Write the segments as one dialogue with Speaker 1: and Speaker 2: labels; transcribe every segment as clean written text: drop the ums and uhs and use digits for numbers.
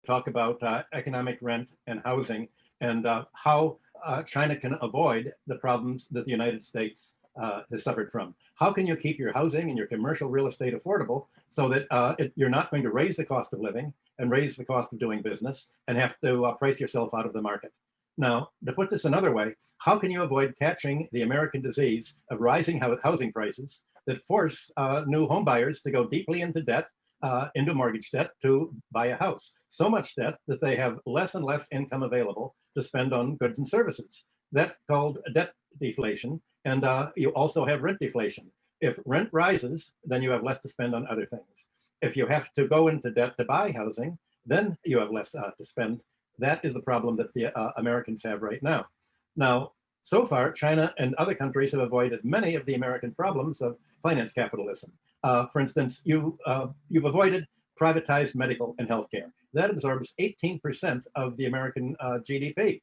Speaker 1: talk about economic rent and housing and how China can avoid the problems that the United States has suffered from. How can you keep your housing and your commercial real estate affordable so that you're not going to raise the cost of living and raise the cost of doing business and have to price yourself out of the market? Now, to put this another way, how can you avoid catching the American disease of rising housing prices that force new home buyers to go deeply into debt, into mortgage debt to buy a house? So much debt that they have less and less income available to spend on goods and services. That's called debt deflation. And you also have rent deflation. If rent rises, then you have less to spend on other things. If you have to go into debt to buy housing, then you have less to spend. That is the problem that the Americans have right now. Now, so far, China and other countries have avoided many of the American problems of finance capitalism. For instance, you've avoided privatized medical and healthcare. That absorbs 18% of the American GDP.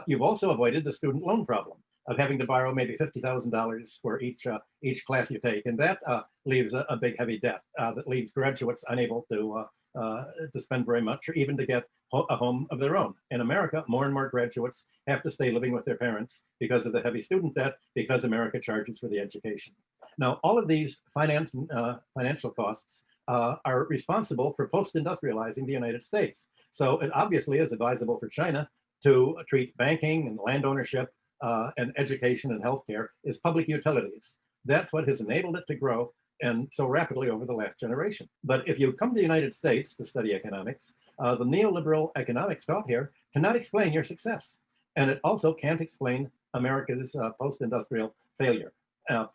Speaker 1: You've also avoided the student loan problem of having to borrow maybe $50,000 for each class you take, and that leaves a big heavy debt that leaves graduates unable to spend very much or even to get a home of their own. In America, more and more graduates have to stay living with their parents because of the heavy student debt, because America charges for the education. Now, all of these financial costs are responsible for post-industrializing the United States. So it obviously is advisable for China to treat banking and land ownership and education and healthcare as public utilities. That's what has enabled it to grow and so rapidly over the last generation. But if you come to the United States to study economics, the neoliberal economics taught here cannot explain your success. And it also can't explain America's post-industrial failure.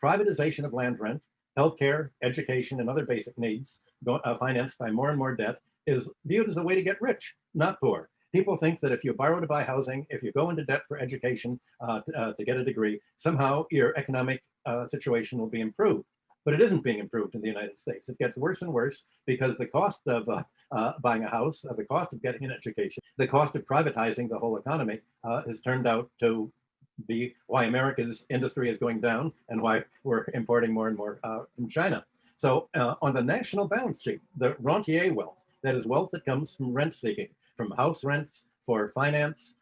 Speaker 1: Privatization of land rent, healthcare, education, and other basic needs financed by more and more debt is viewed as a way to get rich, not poor. People think that if you borrow to buy housing, if you go into debt for education to get a degree, somehow your economic situation will be improved. But it isn't being improved in the United States. It gets worse and worse because the cost of buying a house, the cost of getting an education, the cost of privatizing the whole economy has turned out to be why America's industry is going down and why we're importing more and more from China. So on the national balance sheet, the rentier wealth, that is wealth that comes from rent seeking, from house rents, for finance,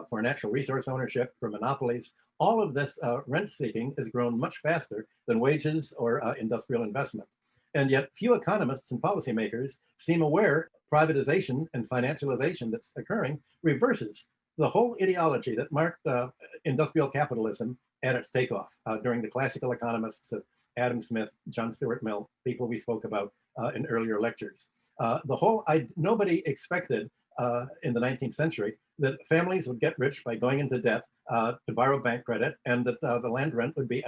Speaker 1: for natural resource ownership, for monopolies. All of this rent seeking has grown much faster than wages or industrial investment. And yet few economists and policymakers seem aware privatization and financialization that's occurring reverses the whole ideology that marked industrial capitalism at its takeoff during the classical economists of Adam Smith, John Stuart Mill, people we spoke about in earlier lectures. Nobody expected in the 19th century that families would get rich by going into debt to borrow bank credit, and that the land rent would be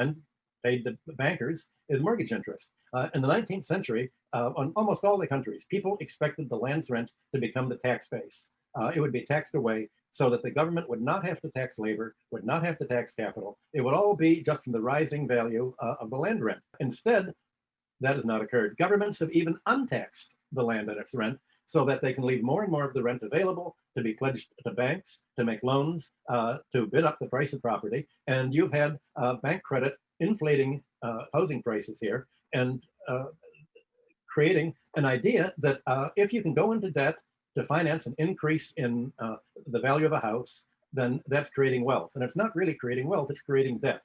Speaker 1: paid to bankers as mortgage interest. In the 19th century, on almost all the countries, people expected the land's rent to become the tax base. It would be taxed away so that the government would not have to tax labor, would not have to tax capital. It would all be just from the rising value of the land rent. Instead, that has not occurred. Governments have even untaxed the land and its rent so that they can leave more and more of the rent available to be pledged to banks, to make loans, to bid up the price of property. And you've had bank credit inflating housing prices here and creating an idea that if you can go into debt to finance an increase in the value of a house, then that's creating wealth. And it's not really creating wealth, it's creating debt.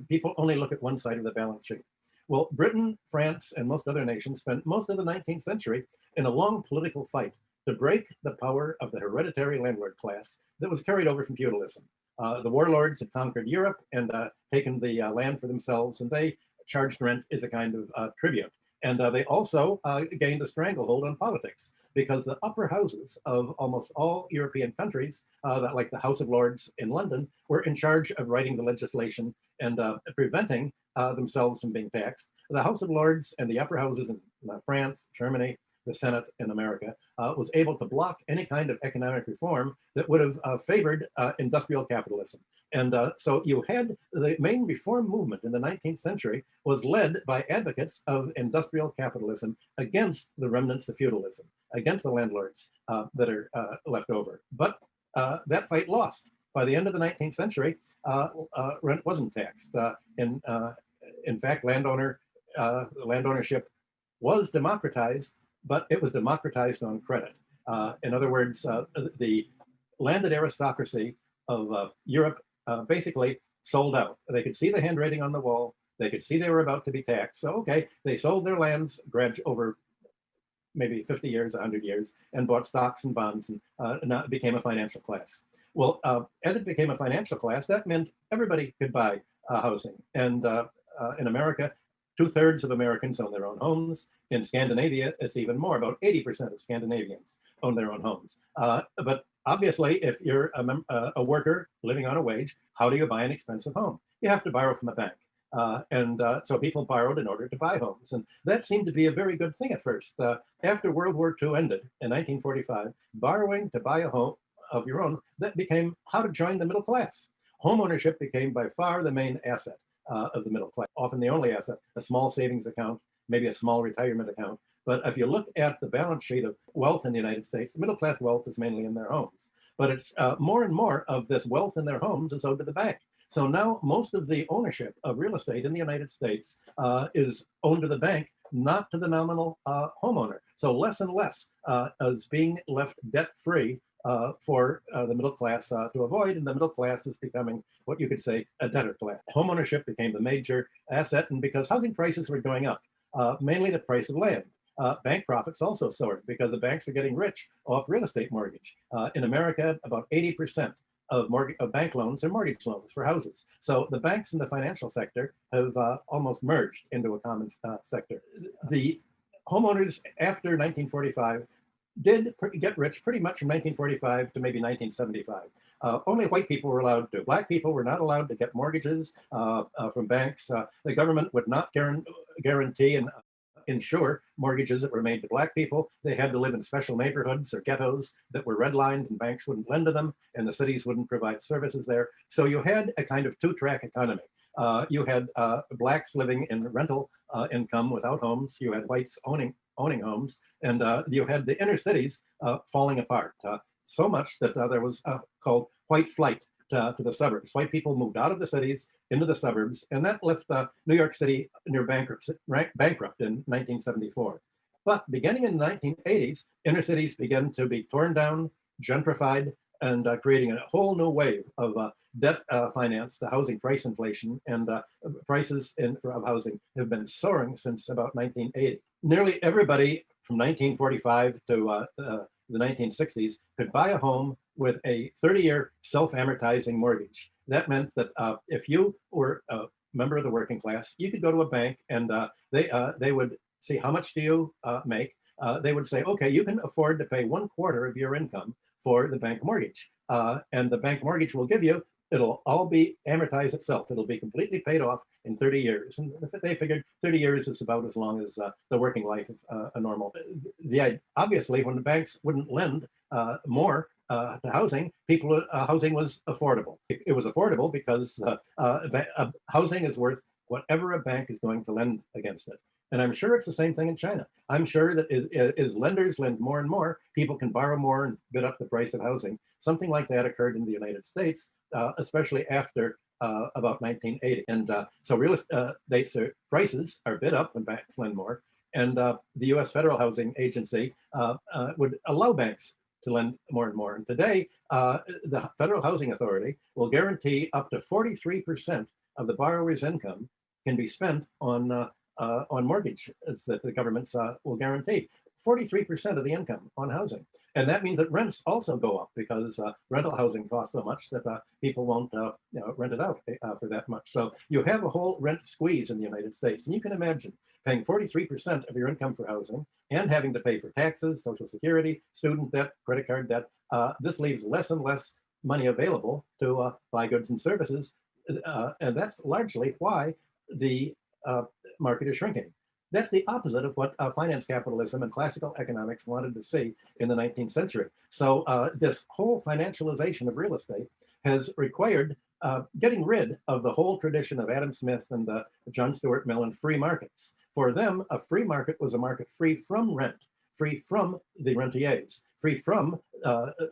Speaker 1: People only look at one side of the balance sheet. Well, Britain, France, and most other nations spent most of the 19th century in a long political fight to break the power of the hereditary landlord class that was carried over from feudalism. The warlords had conquered Europe and taken the land for themselves, and they charged rent as a kind of tribute. And they also gained a stranglehold on politics because the upper houses of almost all European countries, like the House of Lords in London, were in charge of writing the legislation and preventing themselves from being taxed. The House of Lords and the upper houses in France, Germany, the Senate in America, was able to block any kind of economic reform that would have favored industrial capitalism. And so you had the main reform movement in the 19th century was led by advocates of industrial capitalism against the remnants of feudalism, against the landlords that are left over. But that fight lost. By the end of the 19th century, rent wasn't taxed. In fact, land ownership was democratized, but it was democratized on credit. In other words, the landed aristocracy of Europe basically sold out. They could see the handwriting on the wall. They could see they were about to be taxed. So, okay, they sold their lands over maybe 50 years, 100 years, and bought stocks and bonds and became a financial class. Well, as it became a financial class, that meant everybody could buy housing. And in America, 2/3 of Americans own their own homes. In Scandinavia, it's even more. About 80% of Scandinavians own their own homes. But obviously, if you're a worker living on a wage, how do you buy an expensive home? You have to borrow from a bank. So people borrowed in order to buy homes. And that seemed to be a very good thing at first. After World War II ended in 1945, borrowing to buy a home of your own, that became how to join the middle class. Home ownership became by far the main asset of the middle class, often the only asset, a small savings account, maybe a small retirement account. But if you look at the balance sheet of wealth in the United States, middle class wealth is mainly in their homes. But it's more and more of this wealth in their homes is owed to the bank. So now most of the ownership of real estate in the United States is owned to the bank, not to the nominal homeowner. So less and less is being left debt-free for the middle class to avoid, and the middle class is becoming what you could say a debtor class. Homeownership became the major asset, and because housing prices were going up, mainly the price of land. Bank profits also soared because the banks are getting rich off real estate mortgage. In America, about 80% of bank loans are mortgage loans for houses. So the banks and the financial sector have almost merged into a common sector. The homeowners after 1945 did get rich pretty much from 1945 to maybe 1975. Only white people were allowed to. Black people were not allowed to get mortgages from banks. The government would not guarantee and insure mortgages that were made to black people. They had to live in special neighborhoods or ghettos that were redlined, and banks wouldn't lend to them, and the cities wouldn't provide services there. So you had a kind of two-track economy. You had blacks living in rental income without homes. You had whites owning homes, and you had the inner cities falling apart. So much that there was called white flight to the suburbs. White people moved out of the cities into the suburbs, and that left New York City near bankrupt in 1974. But beginning in the 1980s, inner cities began to be torn down, gentrified, and creating a whole new wave of debt finance to housing price inflation, and prices of housing have been soaring since about 1980. Nearly everybody from 1945 to the 1960s could buy a home with a 30-year self-amortizing mortgage. That meant that if you were a member of the working class, you could go to a bank and they would see how much do you make. They would say, okay, you can afford to pay 1/4 of your income for the bank mortgage. And the bank mortgage will give you, it'll all be amortized itself. It'll be completely paid off in 30 years. And they figured 30 years is about as long as the working life of a normal. Obviously, when the banks wouldn't lend more to housing, housing was affordable. It was affordable because housing is worth whatever a bank is going to lend against it. And I'm sure it's the same thing in China. I'm sure that as lenders lend more and more, people can borrow more and bid up the price of housing. Something like that occurred in the United States, especially after about 1980. And so real estate prices are bid up when banks lend more. And the US Federal Housing Agency would allow banks to lend more and more. And today, the Federal Housing Authority will guarantee up to 43% of the borrower's income can be spent on mortgages that the governments will guarantee. 43% of the income on housing. And that means that rents also go up because rental housing costs so much that people won't rent it out for that much. So you have a whole rent squeeze in the United States. And you can imagine paying 43% of your income for housing and having to pay for taxes, Social Security, student debt, credit card debt. This leaves less and less money available to buy goods and services. And that's largely why the market is shrinking. That's the opposite of what finance capitalism and classical economics wanted to see in the 19th century. So this whole financialization of real estate has required getting rid of the whole tradition of Adam Smith and John Stuart Mill and free markets. For them, a free market was a market free from rent, free from the rentiers, free from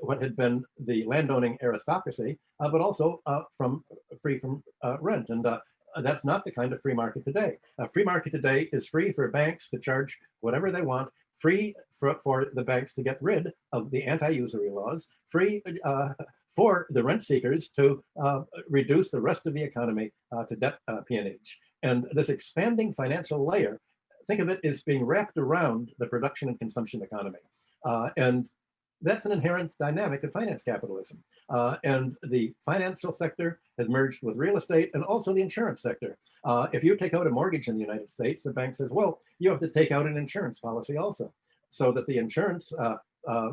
Speaker 1: what had been the landowning aristocracy, but also free from rent. And that's not the kind of free market today. A free market today is free for banks to charge whatever they want free for the banks to get rid of the anti-usury laws, free for the rent seekers to reduce the rest of the economy to debt peonage. And this expanding financial layer, think of it as being wrapped around the production and consumption economy. And that's an inherent dynamic of finance capitalism. And the financial sector has merged with real estate and also the insurance sector. If you take out a mortgage in the United States, the bank says, well, you have to take out an insurance policy also, so that the insurance,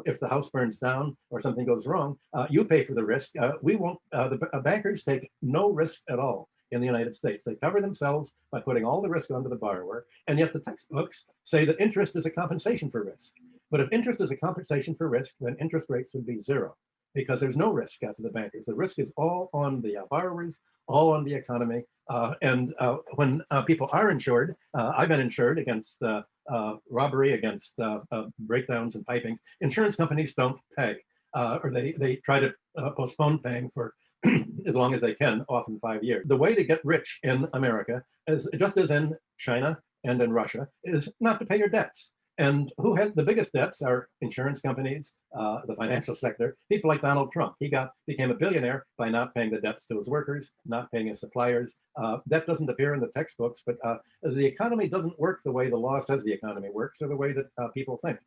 Speaker 1: if the house burns down or something goes wrong, you pay for the risk. We won't, the bankers take no risk at all in the United States. They cover themselves by putting all the risk onto the borrower. And yet the textbooks say that interest is a compensation for risk. But if interest is a compensation for risk, then interest rates would be zero, because there's no risk out to the bankers. The risk is all on the borrowers, all on the economy. And when people are insured, I've been insured against robbery, against breakdowns and piping. Insurance companies don't pay, or they try to postpone paying for as long as they can, often 5 years. The way to get rich in America, is just as in China and in Russia, is not to pay your debts. And who has the biggest debts are insurance companies, the financial sector, people like Donald Trump. He became a billionaire by not paying the debts to his workers, not paying his suppliers. That doesn't appear in the textbooks, but the economy doesn't work the way the law says the economy works, or the way that people think.